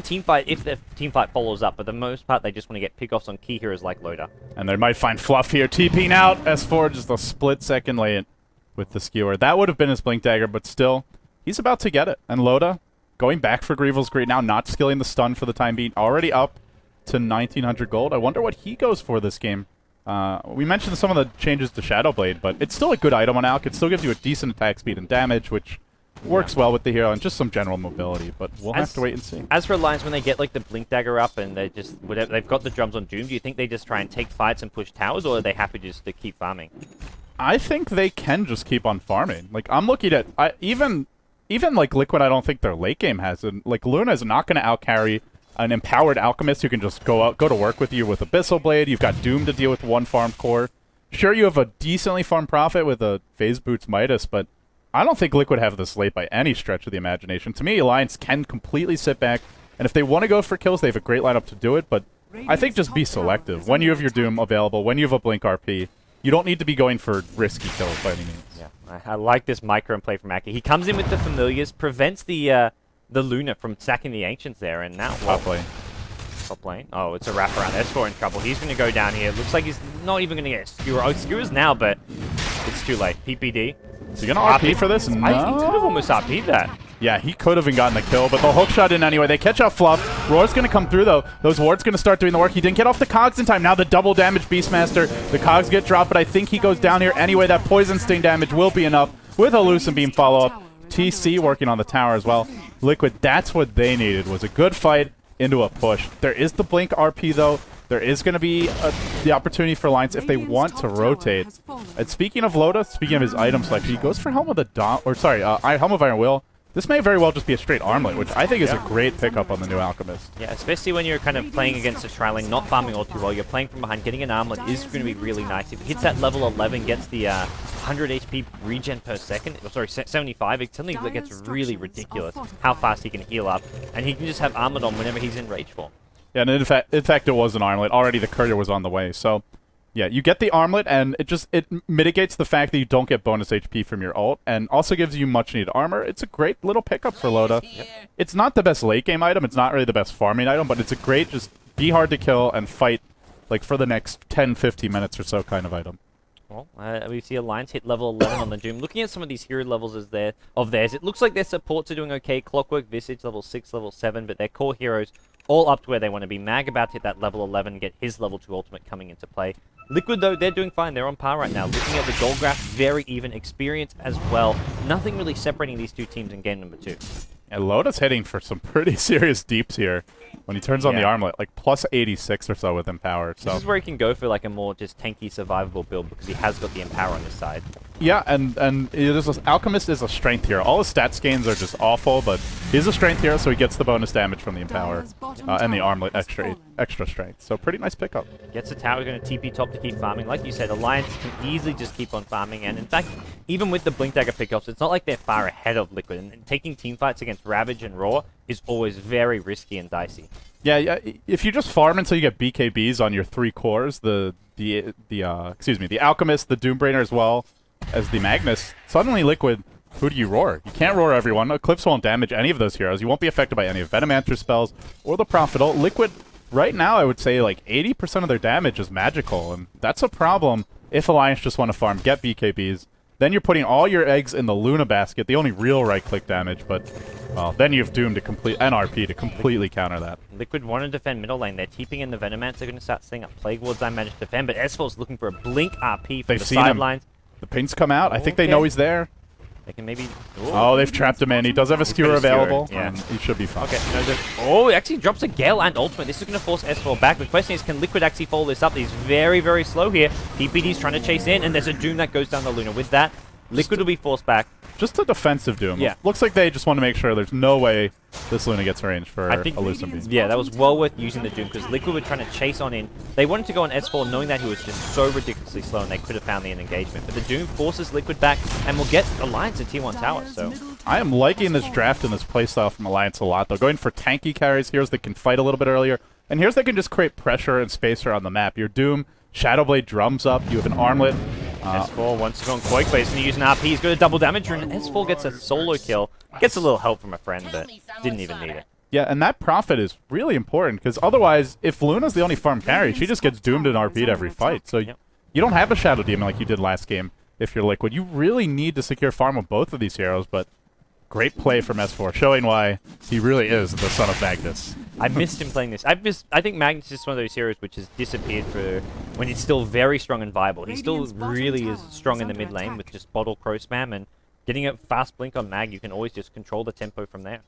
S1: team fight if their team fight follows up, but the most part, they just want to get pick-offs on key heroes like Loda.
S2: And they might find Fluff here, TPing out, S4 just a split second late with the skewer. That would have been his Blink Dagger, but still, he's about to get it. And Loda, going back for Greevil's Greed now, not skilling the stun for the time being, already up to 1,900 gold. I wonder what he goes for this game. We mentioned some of the changes to Shadowblade, but it's still a good item on Alk. It still gives you a decent attack speed and damage, which works well with the hero, and just some general mobility, but we'll have to wait and see.
S1: As for Alliance, when they get like the Blink Dagger up and they just they've got the drums on Doom, do you think they just try and take fights and push towers, or are they happy just to keep farming?
S2: I think they can just keep on farming. Like, I'm looking at even like Liquid, I don't think their late game has, and like Luna is not going to outcarry an empowered Alchemist who can just go to work with you with Abyssal Blade. You've got Doom to deal with one farm core. Sure, you have a decently farmed Prophet with a Phase Boots Midas, but I don't think Liquid have this late by any stretch of the imagination. To me, Alliance can completely sit back, and if they want to go for kills, they have a great lineup to do it, but I think just be selective. When you have your Doom available, when you have a Blink RP, you don't need to be going for risky kills by any means.
S1: Yeah, I like this micro and play from Aki. He comes in with the Familiars, prevents the Luna from stacking the Ancients there, and now...
S2: Top lane.
S1: Top lane. Oh, it's a wraparound. S4 in trouble. He's going to go down here. Looks like he's not even going to get a Skewer. Oh, Skewers now, but it's too late. PPD.
S2: Is he going to RP for this? No.
S1: He could have almost RP'd that.
S2: Yeah, he could have gotten the kill, but the hook shot in anyway. They catch out Fluff. Roar's going to come through, though. Those wards going to start doing the work. He didn't get off the Cogs in time. Now the double damage Beastmaster. The Cogs get dropped, but I think he goes down here anyway. That Poison Sting damage will be enough with a Lucent Beam follow-up. TC working on the tower as well. Liquid, that's what they needed, was a good fight into a push. There is the Blink RP, though. There is going to be the opportunity for Alliance if they want to rotate. And speaking of Loda, speaking of his item selection, he goes for Helm of the Helm of Iron Will. This may very well just be a straight armlet, which I think is a great pickup on the new Alchemist.
S1: Yeah, especially when you're kind of playing against a trialing, not farming all too well. You're playing from behind. Getting an armlet is going to be really nice. If he hits that level 11, gets the 100 HP regen per second, oh, sorry, 75, it suddenly gets really ridiculous how fast he can heal up. And he can just have armlet on whenever he's in rage form.
S2: Yeah, and in fact it was an armlet. Already the courier was on the way, so... Yeah, you get the armlet, and it mitigates the fact that you don't get bonus HP from your ult, and also gives you much-needed armor. It's a great little pickup for Loda. Yep. It's not the best late-game item, it's not really the best farming item, but it's a great, just be hard to kill and fight, like, for the next 10-15 minutes or so kind of item.
S1: Well, we see Alliance hit level 11 on the Doom. Looking at some of these hero levels of theirs, it looks like their supports are doing okay. Clockwork, Visage, level 6, level 7, but their core heroes all up to where they want to be. Mag about to hit that level 11, get his level 2 ultimate coming into play. Liquid, though, they're doing fine. They're on par right now. Looking at the gold graph, very even. Experience as well. Nothing really separating these two teams in game number 2.
S2: And Loda's hitting for some pretty serious deeps here when he turns on the armlet, like plus 86 or so with Empower. So
S1: this is where he can go for like a more just tanky, survivable build because he has got the Empower on his side.
S2: Yeah, and Alchemist is a strength hero. All his stats gains are just awful, but he's a strength hero, so he gets the bonus damage from the Empower and the armlet extra strength. So pretty nice pickup.
S1: Gets the tower, going to TP top to keep farming. Like you said, Alliance can easily just keep on farming, and in fact, even with the Blink Dagger pickups, it's not like they're far ahead of Liquid, and taking team fights against Ravage and Raw is always very risky and dicey.
S2: Yeah, if you just farm until you get BKBs on your 3 cores, the Alchemist, the Doombrainer as well as the Magnus, suddenly Liquid, who do you roar? You can't roar everyone. Eclipse won't damage any of those heroes. You won't be affected by any of Venomancer spells or the Prophet ult. Liquid, right now, I would say like 80% of their damage is magical, and that's a problem if Alliance just want to farm, get BKBs. Then you're putting all your eggs in the Luna basket, the only real right-click damage, but well, then you have Doom to complete and RP to completely counter that.
S1: Liquid want to defend middle lane. They're TPing in the Venomancer. They're going to start setting up Plague Wards. I managed to defend, but S4's looking for a Blink RP from the sidelines.
S2: The pings come out. I think they know he's there.
S1: They can maybe...
S2: Oh, they've trapped him in. He does have a skewer available.
S1: Yeah.
S2: He should be fine.
S1: Okay. No, he actually drops a Gale and ultimate. This is going to force S4 back. The question is, can Liquid actually follow this up? He's very, very slow here. PPD's trying to chase in, and there's a Doom that goes down the Luna. With that, Liquid will be forced back.
S2: Just a defensive Doom.
S1: Yeah.
S2: Looks like they just want to make sure there's no way this Luna gets range for a Lucent Beam.
S1: Yeah, that was well worth using the Doom because Liquid were trying to chase on in. They wanted to go on S4 knowing that he was just so ridiculously slow and they could have found the engagement. But the Doom forces Liquid back and will get Alliance in T1 tower. So
S2: I am liking this draft and this playstyle from Alliance a lot, though. Going for tanky carries, heroes that can fight a little bit earlier, and heroes that can just create pressure and spacer on the map. Your Doom, Shadowblade drums up, you have an armlet.
S1: S4 wants to go on Quake Base and use an RP. He's got a double damage rune. S4 gets a solo kill. Gets a little help from a friend, but didn't even need it.
S2: Yeah, and that profit is really important, because otherwise, if Luna's the only farm carry, she just gets doomed and RP'd every fight. So you don't have a Shadow Demon like you did last game if you're Liquid. You really need to secure farm with both of these heroes, but great play from S4, showing why he really is the son of Magnus.
S1: I missed him playing this. I think Magnus is one of those heroes which has disappeared for when he's still very strong and viable. He still really is strong in the mid lane with just bottle crow spam and getting a fast blink on Mag. You can always just control the tempo from there.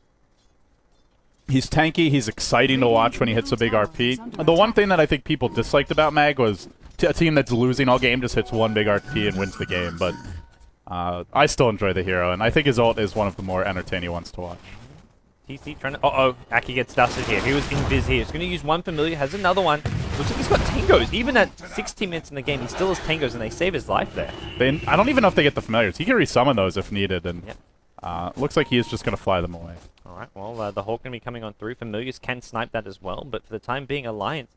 S2: He's tanky. He's exciting to watch when he hits a big RP. The one thing that I think people disliked about Mag was a team that's losing all game just hits one big RP and wins the game. But I still enjoy the hero, and I think his ult is one of the more entertaining ones to watch.
S1: TC trying to... Uh-oh, Aki gets dusted here. He was invis here. He's going to use one familiar, has another one. Looks like he's got tangos. Even at 16 minutes in the game, he still has tangos, and they save his life there.
S2: I don't even know if they get the familiars. He can resummon those if needed, and looks like he is just going to fly them away.
S1: All right, well, the Hawk going to be coming on through. Familiars can snipe that as well, but for the time being, Alliance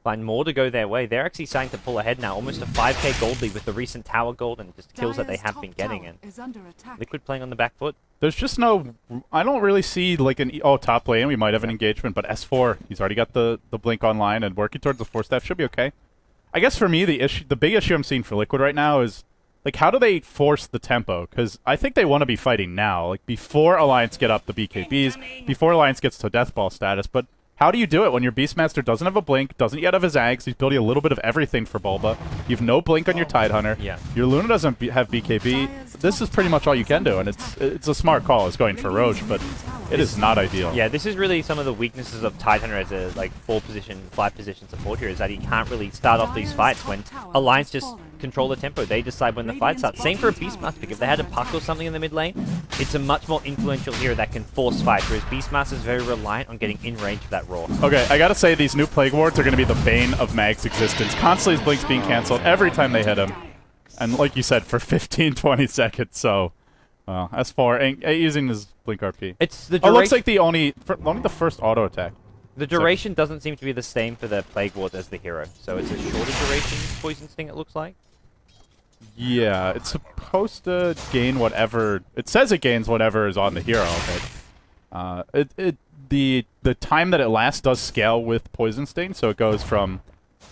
S1: find more to go their way. They're actually starting to pull ahead now, almost a 5k gold lead with the recent tower gold and just kills that they have been getting in. Liquid playing on the back foot.
S2: There's just no... I don't really see like an... Oh, top lane, we might have an engagement, but S4, he's already got the blink online and working towards the 4-staff should be okay. I guess for me, the big issue I'm seeing for Liquid right now is, like, how do they force the tempo? Because I think they want to be fighting now, like, before Alliance get up the BKBs, before Alliance gets to Deathball status, but how do you do it when your Beastmaster doesn't have a blink, doesn't yet have his Ags, he's building a little bit of everything for Bulba, you have no blink on your Tidehunter, your Luna doesn't have BKB, this is pretty much all you can do, and it's a smart call, it's going for Roche, but it is not ideal.
S1: Yeah, this is really some of the weaknesses of Tidehunter as a, like, 5-position support here, is that he can't really start off these fights when Alliance just control the tempo. They decide when the fight starts. Same for a Beastmaster pick. If they had a Puck or something in the mid lane, it's a much more influential hero that can force fights, whereas Beastmaster is very reliant on getting in range for that raw.
S2: Okay, I gotta say, these new Plague Wards are gonna be the bane of Mag's existence. Constantly his blink's being cancelled every time they hit him. And like you said, for 15-20 seconds, so... S4 ain't using his blink RP.
S1: It's the duration.
S2: Oh, looks like only the first auto attack.
S1: The duration doesn't seem to be the same for the Plague Ward as the hero, so it's a shorter duration Poison Sting, it looks like.
S2: Yeah, it's supposed to gain whatever... It says it gains whatever is on the hero, but... The time that it lasts does scale with Poison Sting, so it goes from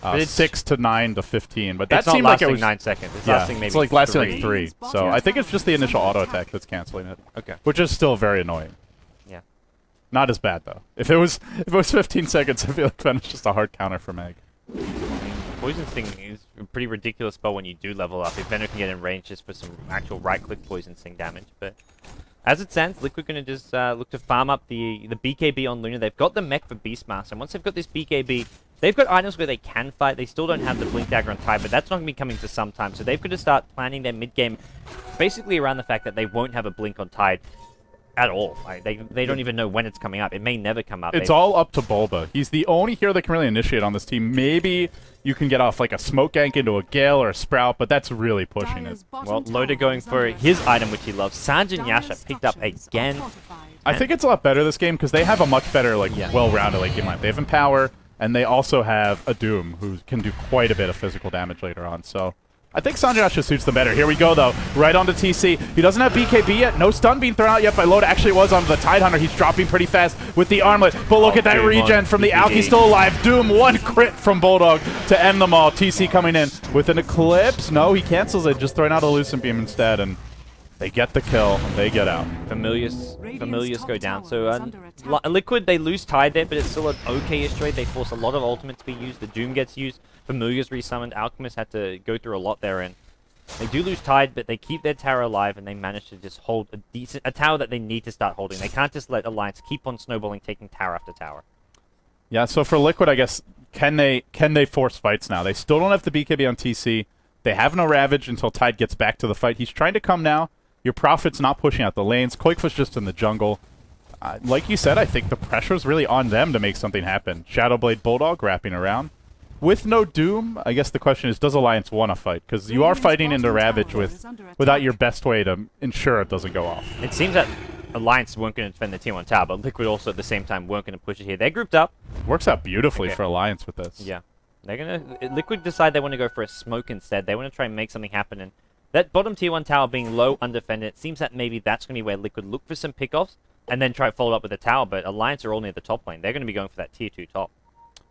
S2: 6 to 9 to 15. But that seemed like it was
S1: 9 seconds. It's lasting maybe
S2: it's lasting like 3. So I think it's just the initial auto attack that's canceling it.
S1: Okay.
S2: Which is still very annoying.
S1: Yeah.
S2: Not as bad though. If it was 15 seconds, I feel like then it's just a hard counter for Meg.
S1: Poison Sting is a pretty ridiculous spell when you do level up. If Venom can get in range just for some actual right-click Poison Sting damage, but as it stands, Liquid going to just look to farm up the BKB on Luna. They've got the mech for Beastmaster, and once they've got this BKB, they've got items where they can fight. They still don't have the Blink Dagger on Tide, but that's not going to be coming for some time. So they've got to start planning their mid-game basically around the fact that they won't have a Blink on Tide at all. Like, they don't even know when it's coming up. It may never come up.
S2: It's all up to Bulba. He's the only hero that can really initiate on this team. Maybe you can get off like a smoke gank into a Gale or a Sprout, but that's really pushing it.
S1: Well, Loda going for his item, which he loves. Sanjin Yasha picked up again.
S2: I think it's a lot better this game because they have a much better, like, well-rounded late game line. They have Empower, and they also have a Doom who can do quite a bit of physical damage later on. So I think Sanjin Yasha suits them better. Here we go, though. Right onto TC. He doesn't have BKB yet. No stun being thrown out yet by Loda. Actually, it was onto the Tidehunter. He's dropping pretty fast with the armlet. But look at that regen from the Alk. He's still alive. Doom, one crit from Bulldog to end them all. TC coming in with an Eclipse. No, he cancels it. Just throwing out a Lucent Beam instead. And they get the kill. They get out.
S1: Familiars go down. So Liquid, they lose Tide there, but it's still an okay-ish trade. They force a lot of ultimate to be used. The Doom gets used. Familiars resummoned. Alchemist had to go through a lot therein. They do lose Tide, but they keep their tower alive, and they manage to just hold a tower that they need to start holding. They can't just let Alliance keep on snowballing, taking tower after tower.
S2: Yeah, so for Liquid, I guess, can they force fights now? They still don't have the BKB on TC. They have no Ravage until Tide gets back to the fight. He's trying to come now. Your Prophet's not pushing out the lanes. Quakefoot's just in the jungle. Like you said, I think the pressure's really on them to make something happen. Shadowblade Bulldog wrapping around. With no Doom, I guess the question is, does Alliance want to fight? Because you are fighting into Ravage without your best way to ensure it doesn't go off.
S1: It seems that Alliance weren't going to defend the tier 1 tower, but Liquid also at the same time weren't going to push it here. They're grouped up.
S2: Works out beautifully for Alliance with this.
S1: Yeah. They're going to... Liquid decide they want to go for a smoke instead. They want to try and make something happen. And that bottom tier 1 tower being low, undefended, it seems that maybe that's going to be where Liquid look for some pickoffs and then try to follow up with a tower. But Alliance are all near the top lane. They're going to be going for that tier 2 top.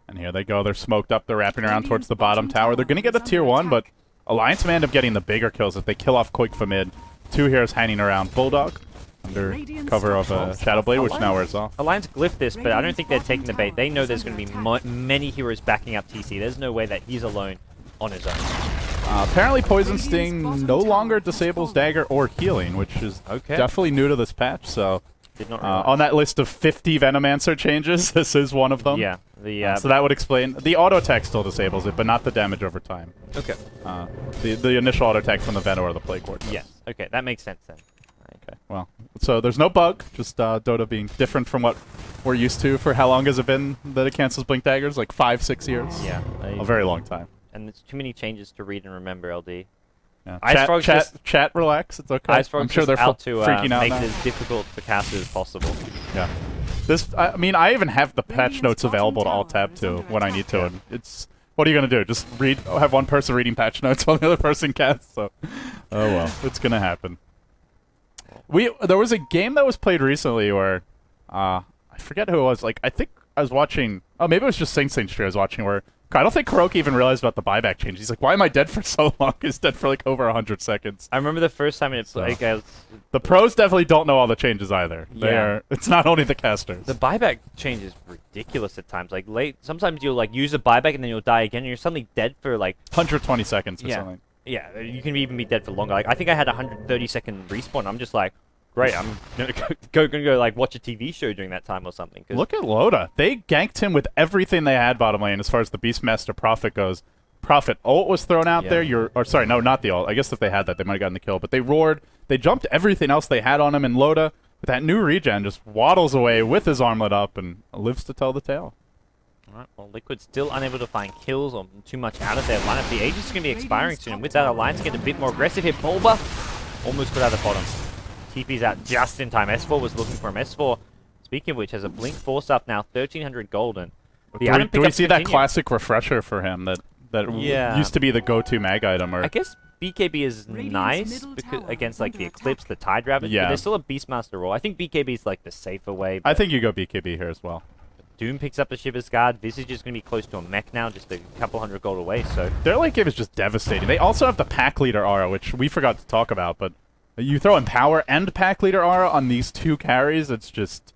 S2: And here they go. They're smoked up. They're wrapping around towards the bottom tower. They're going to get a tier 1, but Alliance may end up getting the bigger kills if they kill off Quake for mid. 2 heroes hanging around. Bulldog under cover of Shadowblade, which now wears off.
S1: Alliance glyphed this, but I don't think they're taking the bait. They know there's going to be many heroes backing up TC. There's no way that he's alone on his own.
S2: Apparently Poison Sting no longer disables Dagger or healing, which is definitely new to this patch, so... on that list of 50 Venomancer changes, this is one of them.
S1: Yeah.
S2: So that would explain... The auto attack still disables it, but not the damage over time.
S1: Okay.
S2: The initial auto attack from the Venom or the Plague Ward.
S1: Yes. Okay, that makes sense then.
S2: Okay, well, so there's no bug, just Dota being different from what we're used to. For how long has it been that it cancels Blink Daggers? Like 5-6 years?
S1: Yeah.
S2: A very long time.
S1: And there's too many changes to read and remember, LD.
S2: Yeah. Chat, relax. It's okay.
S1: I'm sure they're out to freaking out make it as difficult for casters as possible.
S2: Yeah. I mean, I even have the patch notes available to alt-tab to when I need to, and it's... What are you going to do? Just have one person reading patch notes while the other person casts? So, oh well. It's going to happen. There was a game that was played recently where... I forget who it was. Like, I think I was watching... Oh, maybe it was just Saint Street I was watching where... I don't think Kuroki even realized about the buyback change. He's like, why am I dead for so long? He's dead for like over 100 seconds.
S1: I remember the first time it played.
S2: The pros definitely don't know all the changes either. It's not only the casters.
S1: The buyback change is ridiculous at times. Like sometimes you'll like use a buyback and then you'll die again and you're suddenly dead for like
S2: 120 seconds or something.
S1: Yeah, you can even be dead for longer. Like I think I had a 130-second respawn. I'm just like, great, I'm gonna go like watch a TV show during that time or something.
S2: Look at Loda. They ganked him with everything they had bottom lane as far as the Beastmaster Prophet goes. Prophet ult was thrown out there. Or sorry, no, not the ult. I guess if they had that, they might have gotten the kill. But they roared. They jumped everything else they had on him, and Loda, with that new regen, just waddles away with his armlet up and lives to tell the tale.
S1: Alright, well, Liquid still unable to find kills or too much out of their lineup. The Aegis is going to be expiring soon, and with that, Alliance get a bit more aggressive here. Bulba almost got out of the bottom. TP's out just in time. S4 was looking for him. S4, speaking of which, has a Blink Force up now, 1,300 gold. And
S2: do we see that classic refresher for him that used to be the go-to mag item? Or
S1: I guess BKB is nice against like the Eclipse, the Tide Ravage, but there's still a Beastmaster role. I think BKB is like the safer way.
S2: I think you go BKB here as well.
S1: Doom picks up the Shiver's Guard. Visage is going to be close to a mech now, just a couple hundred gold away. So
S2: their late game is just devastating. They also have the Pack Leader aura, which we forgot to talk about, but you throw in Power and Pack Leader aura on these two carries, it's just...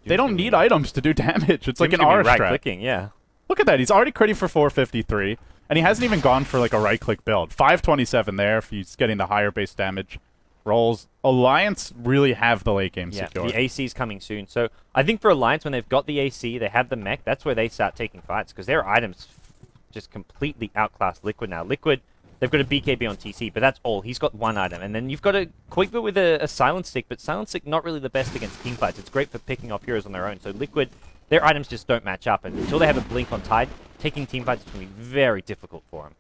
S2: They don't need items to do damage. It's like an aura strat.
S1: Right-clicking, yeah.
S2: Look at that. He's already critting for 453, and he hasn't even gone for like a right-click build. 527 there if he's getting the higher base damage rolls. Alliance really have the late game secure.
S1: The AC is coming soon. So I think for Alliance, when they've got the AC, they have the mech, that's where they start taking fights, because their items just completely outclass Liquid now. Liquid... They've got a BKB on TC, but that's all. He's got one item. And then you've got a Quakefoot with a Silent Stick, but Silent Stick not really the best against teamfights. It's great for picking off heroes on their own. So Liquid, their items just don't match up. And until they have a Blink on Tide, taking teamfights is going to be very difficult for them.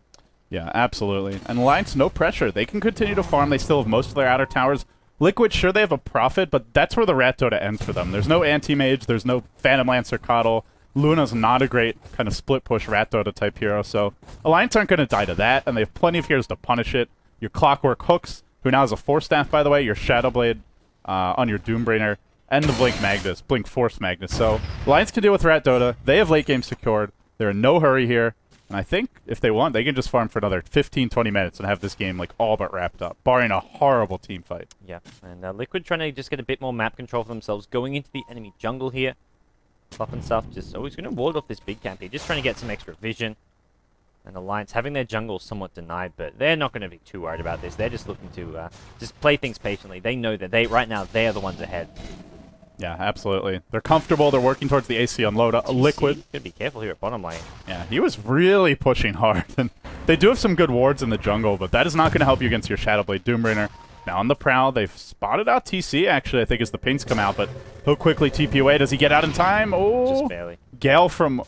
S2: Yeah, absolutely. And Alliance, no pressure. They can continue to farm. They still have most of their outer towers. Liquid, sure, they have a Prophet, but that's where the Rat Dota ends for them. There's no Anti-Mage. There's no Phantom Lancer Coddle. Luna's not a great kind of split-push Rat Dota type hero, so Alliance aren't going to die to that, and they have plenty of heroes to punish it. Your Clockwork Hooks, who now has a Force Staff, by the way, your Shadowblade on your Doombringer, and the Blink Force Magnus. So Alliance can deal with Rat Dota. They have late game secured. They're in no hurry here, and I think if they want, they can just farm for another 15-20 minutes and have this game like all but wrapped up, barring a horrible team fight.
S1: Yeah, and Liquid trying to just get a bit more map control for themselves, going into the enemy jungle here. Buff and stuff, just always going to ward off this big camp here, just trying to get some extra vision. And Alliance having their jungle somewhat denied, but they're not going to be too worried about this. They're just looking to just play things patiently. They know that right now they are the ones ahead.
S2: Yeah, absolutely. They're comfortable. They're working towards the AC on Loda. Liquid.
S1: Gotta be careful here at bottom lane.
S2: Yeah, he was really pushing hard. And they do have some good wards in the jungle, but that is not going to help you against your Shadowblade Doombringer. now on the prowl. They've spotted out TC, actually, I think, as the pings come out, but he'll quickly TP away. Does he get out in time? Oh,
S1: just barely.
S2: Gale from...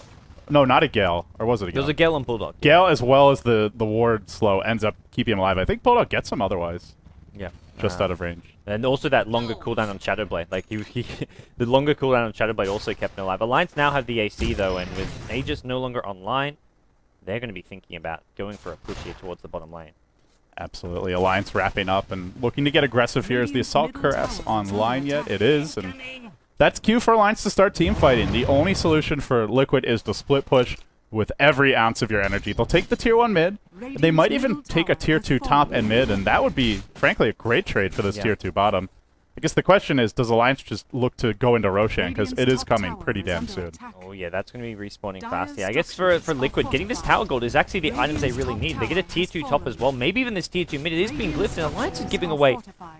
S2: No, not a Gale. Or was it a Gale?
S1: There was a Gale on Bulldog.
S2: Gale, as well as the ward slow, ends up keeping him alive. I think Bulldog gets him otherwise.
S1: Yeah.
S2: Just out of range.
S1: And also that longer cooldown on Shadowblade. Like, the longer cooldown on Shadowblade also kept him alive. Alliance now have the AC, though, and with Aegis no longer online, they're going to be thinking about going for a push here towards the bottom lane.
S2: Absolutely. Alliance wrapping up and looking to get aggressive here. Is the Assault Cuirass online yet? It is, and that's cue for Alliance to start team fighting. The only solution for Liquid is to split push with every ounce of your energy. They'll take the tier 1 mid. They might even take a tier 2 top and mid, and that would be, frankly, a great trade for this tier 2 bottom. I guess the question is, does Alliance just look to go into Roshan? Because it is coming pretty damn soon.
S1: Oh yeah, that's going to be respawning fast here. I guess for Liquid, getting this tower gold is actually the items they really need. They get a tier 2 top as well. Maybe even this tier 2 mid. It is being glyphed, and Alliance is giving away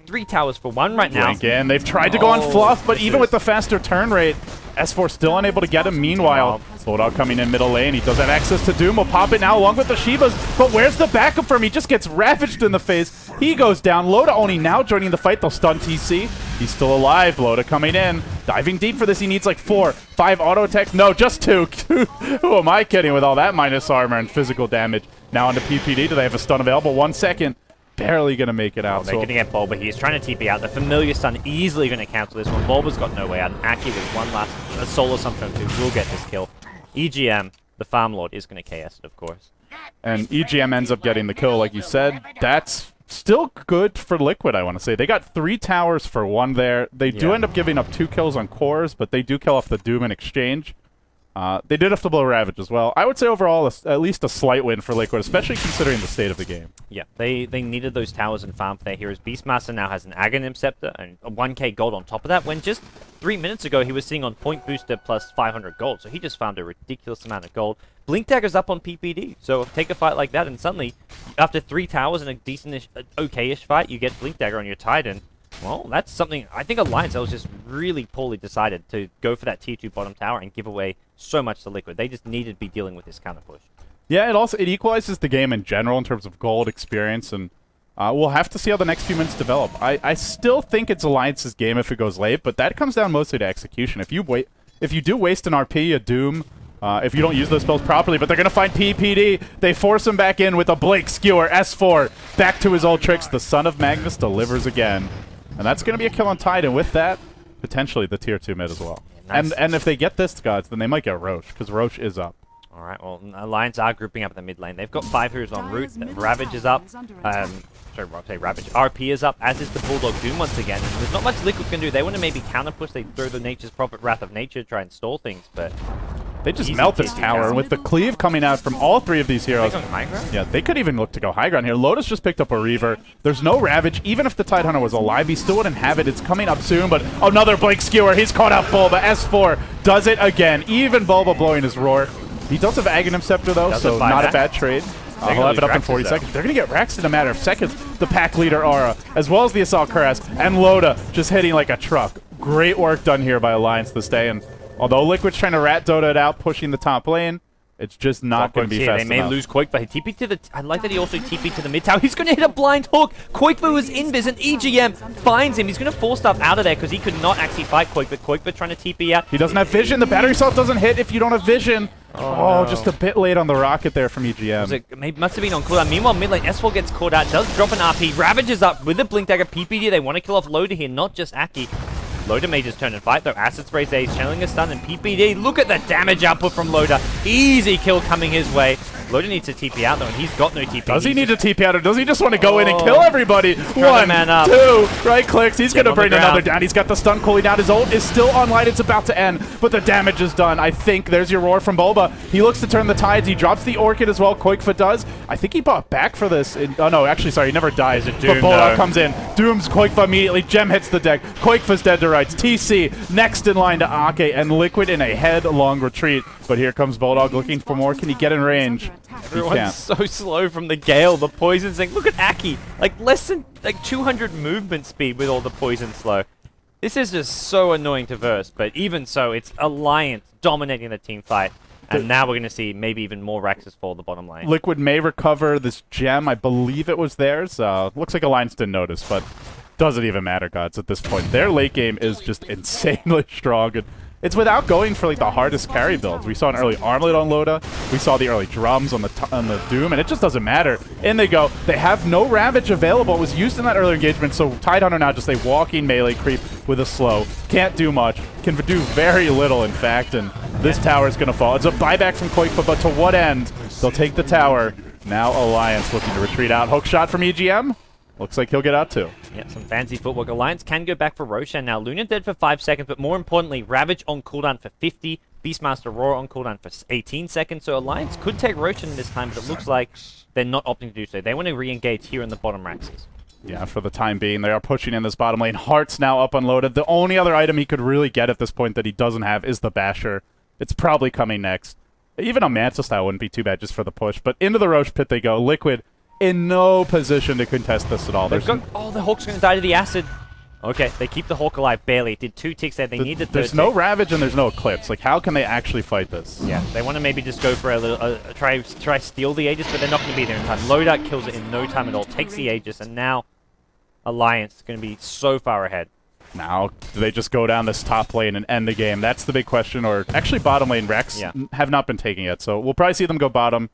S1: 3 towers for 1 right now.
S2: Again, they've tried to go on Fluff, but even with the faster turn rate, S4 still unable to get him. Meanwhile, Bulldog coming in middle lane. He does have access to Doom. Will pop it now along with the Shivas. But where's the backup from him? He just gets ravaged in the face. He goes down. Loda only now joining the fight. They'll stun TC. He's still alive. Loda coming in. Diving deep for this. He needs like 4, 5 auto attacks. No, just 2. Who am I kidding with all that minus armor and physical damage? Now onto PPD. Do they have a stun available? 1 second. Barely going to make it out.
S1: They're going to get Bulba. He's trying to TP out. The familiar stun easily going to cancel this one. Bulba's got no way out. And Aki with one last solo something too will get this kill. EGM, the Farm Lord, is going to KS it, of course.
S2: And EGM ends up getting the kill, like you said. That's still good for Liquid, I want to say. They got 3 towers for 1 there. They do end up giving up 2 kills on cores, but they do kill off the Doom in exchange. They did have to blow Ravage as well. I would say overall, at least a slight win for Liquid, especially considering the state of the game.
S1: Yeah, they needed those towers and farm for their heroes. Beastmaster now has an Aghanim Scepter and a 1k gold on top of that, when just 3 minutes ago he was sitting on point booster plus 500 gold, so he just found a ridiculous amount of gold. Blink Dagger's up on PPD, so take a fight like that and suddenly, after 3 towers and a decent-ish, okay-ish fight, you get Blink Dagger on your Titan. Well, that's something, I think Alliance was just really poorly decided to go for that tier 2 bottom tower and give away so much to Liquid. They just needed to be dealing with this counter push.
S2: Yeah, it equalizes the game in general in terms of gold experience, and we'll have to see how the next few minutes develop. I still think it's Alliance's game if it goes late, but that comes down mostly to execution. If you do waste an RP, a Doom, if you don't use those spells properly, but they're going to find PPD. They force him back in with a Blake Skewer. S4 back to his old tricks. The Son of Magnus delivers again. And that's going to be a kill on Tide, and with that, potentially the tier 2 mid as well. Yeah, nice. And if they get this, guys, then they might get Roche, because Roche is up.
S1: All right, well, Alliance are grouping up in the mid lane. They've got 5 heroes en route. Ravage is up. Sorry, I'll say Ravage. RP is up, as is the Bulldog Doom once again. And there's not much Liquid can do. They want to maybe counter push. They throw the Nature's Prophet, Wrath of Nature, try and stall things, but...
S2: They just melt this tower with the cleave coming out from all 3 of these heroes. Yeah, they could even look to go high ground here. Lotus just picked up a Reaver. There's no Ravage. Even if the Tidehunter was alive, he still wouldn't have it. It's coming up soon, but another Blink Skewer. He's caught out Bulba. S4 does it again. Even Bulba blowing his roar. He does have Aghanim Scepter, though, so not a bad trade. He'll have it up in 40 seconds. They're going to get Raxed in a matter of seconds. The pack leader, Aura, as well as the Assault Cuirass, and Loda just hitting like a truck. Great work done here by Alliance this day, and although Liquid's trying to rat Dota it out, pushing the top lane, it's just not going to be fast enough.
S1: They may lose Koikva. He TP'd to the... I like that he also TP'd to the mid tower. He's going to hit a blind hook. Koikva was invis, and EGM finds him. He's going to force stuff out of there because he could not actually fight Koikva. Koikva trying to TP out.
S2: He doesn't have vision. The battery assault doesn't hit if you don't have vision. Oh, no. Just a bit late on the rocket there from EGM.
S1: Must have been on cooldown. Meanwhile, mid lane, S4 gets caught out. Does drop an RP. Ravages up with a Blink Dagger. PPD, they want to kill off Loda here, not just Aki. Loda may just turn and fight, though. Acid Spray there, he's channeling a stun, and PPD, look at the damage output from Loda. Easy kill coming his way. Loda needs to TP out, though, and he's got no TP.
S2: Does he need to TP out, or does he just want to go in and kill everybody? 1, 2, right clicks. He's going to bring another down. He's got the stun cooling down. His ult is still online. It's about to end, but the damage is done. I think there's your roar from Bulba. He looks to turn the tides. He drops the Orchid as well. Koikva does. I think he bought back for this. Oh, no, actually, sorry, he never dies. But Bulba comes in. Dooms Koikva immediately. Gem hits the deck. Koikva's dead to rights. TC next in line to Ake, and Liquid in a headlong retreat. But here comes Bulldog looking for more. Can he get in range?
S1: Everyone's so slow from the Gale. The poison's like, look at Aki. Like, less than 200 movement speed with all the poison slow. This is just so annoying to verse, but even so, it's Alliance dominating the team fight. And now we're going to see maybe even more Raxus fall the bottom lane.
S2: Liquid may recover this gem. I believe it was theirs. Looks like Alliance didn't notice, but doesn't even matter, gods, at this point. Their late game is just insanely strong. And it's without going for like the hardest carry builds. We saw an early Armlet on Loda. We saw the early drums on the Doom, and it just doesn't matter. In they go. They have no Ravage available. It was used in that earlier engagement, so Tidehunter now just a walking melee creep with a slow. Can't do much. Can do very little, in fact, and this tower is going to fall. It's a buyback from Koikfa, but to what end? They'll take the tower. Now Alliance looking to retreat out. Hook shot from EGM. Looks like he'll get out too.
S1: Yeah, some fancy footwork. Alliance can go back for Roshan now. Luna dead for 5 seconds, but more importantly, Ravage on cooldown for 50. Beastmaster Roar on cooldown for 18 seconds. So Alliance could take Roshan this time, but it looks like they're not opting to do so. They want to re-engage here in the bottom Raxes.
S2: Yeah, for the time being, they are pushing in this bottom lane. Heart's now up unloaded. The only other item he could really get at this point that he doesn't have is the Basher. It's probably coming next. Even a Manta style wouldn't be too bad just for the push. But into the Roche pit they go. Liquid in no position to contest this at all.
S1: Oh, the Hawk's going to die to the acid. Okay, they keep the Hawk alive barely. It did 2 ticks there. They need the third
S2: There's no Ravage and there's no Eclipse. Like, how can they actually fight this?
S1: Yeah, they want to maybe just go for a little, try steal the Aegis, but they're not going to be there in time. Loadout kills it in no time at all. Takes the Aegis, and now Alliance is going to be so far ahead.
S2: Now, do they just go down this top lane and end the game? That's the big question. Or actually, bottom lane Rex have not been taking it, so we'll probably see them go bottom.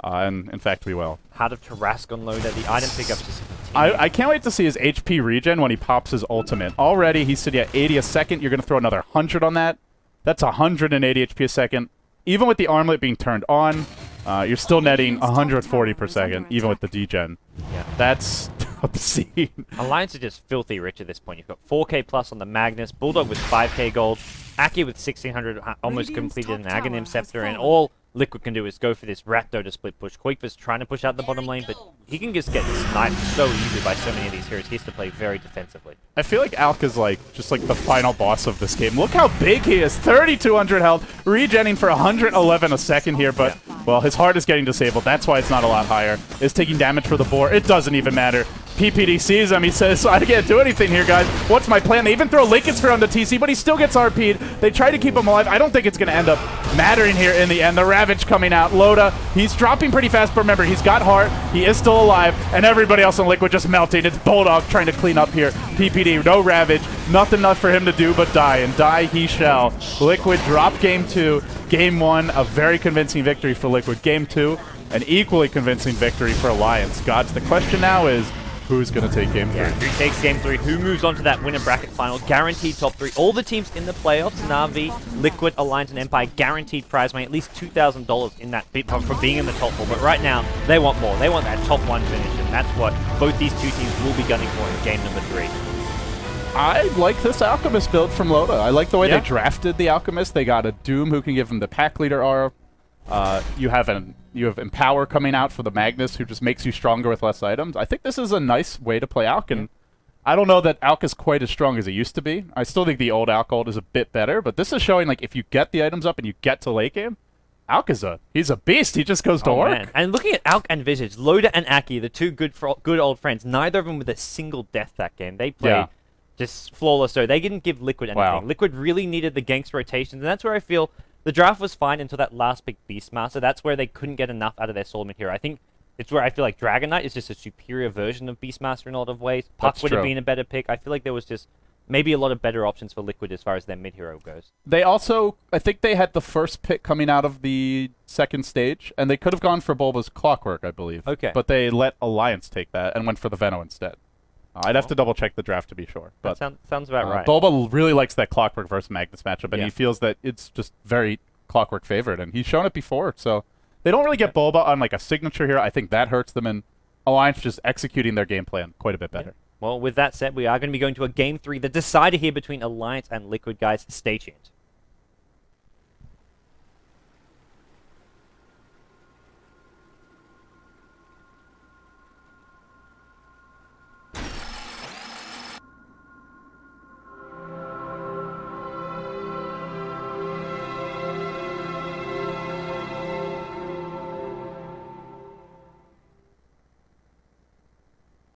S2: And in fact, we will.
S1: Heart of Tarrasque on Loader. The item pickups just
S2: I can't wait to see his HP regen when he pops his ultimate. Already, he's sitting at 80 a second. You're going to throw another 100 on that. That's 180 HP a second. Even with the armlet being turned on, you're still netting 140 per second, even with the degen.
S1: Yeah.
S2: That's obscene.
S1: Alliance are just filthy rich at this point. You've got 4k plus on the Magnus, Bulldog with 5k gold, Aki with 1600, almost completed an Aghanim Scepter, and all Liquid can do is go for this Rakdo to split push. Koikfa's trying to push out the bottom lane, but he can just get sniped so easily by so many of these heroes. He has to play very defensively.
S2: I feel like Alk is just like the final boss of this game. Look how big he is. 3,200 health, regenning for 111 a second here, but, well, his heart is getting disabled. That's why it's not a lot higher. Is taking damage for the boar. It doesn't even matter. PPD sees him. He says, I can't do anything here, guys. What's my plan? They even throw Lincoln Sphere on the TC, but he still gets RP'd. They try to keep him alive. I don't think it's going to end up mattering here in the end. The Ravage coming out. Loda, he's dropping pretty fast, but remember, he's got heart. He is still alive, and everybody else in Liquid just melting. It's Bulldog trying to clean up here. PPD, no Ravage. Nothing left for him to do but die, and die he shall. Liquid drop game 2. Game 1, a very convincing victory for Liquid. Game 2, an equally convincing victory for Alliance. Gods, the question now is, who's going to take Game 3?
S1: Yeah, who takes Game 3? Who moves on to that winner bracket final? Guaranteed top 3. All the teams in the playoffs, Na'Vi, Liquid, Alliance, and Empire, guaranteed prize money, at least $2,000 in that bit for being in the top 4. But right now, they want more. They want that top 1 finish, and that's what both these two teams will be gunning for in game number 3.
S2: I like this Alchemist build from Loda. I like the way they drafted the Alchemist. They got a Doom who can give him the pack leader aura. You have Empower coming out for the Magnus, who just makes you stronger with less items. I think this is a nice way to play Alk, and I don't know that Alk is quite as strong as it used to be. I still think the old Alk ult is a bit better, but this is showing, like, if you get the items up and you get to late game, Alk is he's a beast. He just goes to work.
S1: Man. And looking at Alk and Visage, Loda and Aki, the two good old friends, neither of them with a single death that game. They played just flawless, so they didn't give Liquid anything.
S2: Wow.
S1: Liquid really needed the gangster rotations, and that's where I feel the draft was fine until that last big Beastmaster. That's where they couldn't get enough out of their Solomon hero. I think it's where I feel like Dragon Knight is just a superior version of Beastmaster in a lot of ways. Puck would have been a better pick. I feel like there was just maybe a lot of better options for Liquid as far as their mid-hero goes.
S2: They also, I think they had the first pick coming out of the second stage, and they could have gone for Bulba's Clockwork, I believe.
S1: Okay.
S2: But they let Alliance take that and went for the Veno instead. I'd have to double-check the draft to be sure. But
S1: that sounds about right.
S2: Bulba really likes that Clockwork versus Magnus matchup, and he feels that it's just very Clockwork favored, and he's shown it before, so they don't really get Bulba on like a signature here. I think that hurts them, and Alliance just executing their game plan quite a bit better.
S1: Well, with that said, we are going to be going to a Game 3, the decider here between Alliance and Liquid, guys. Stay tuned.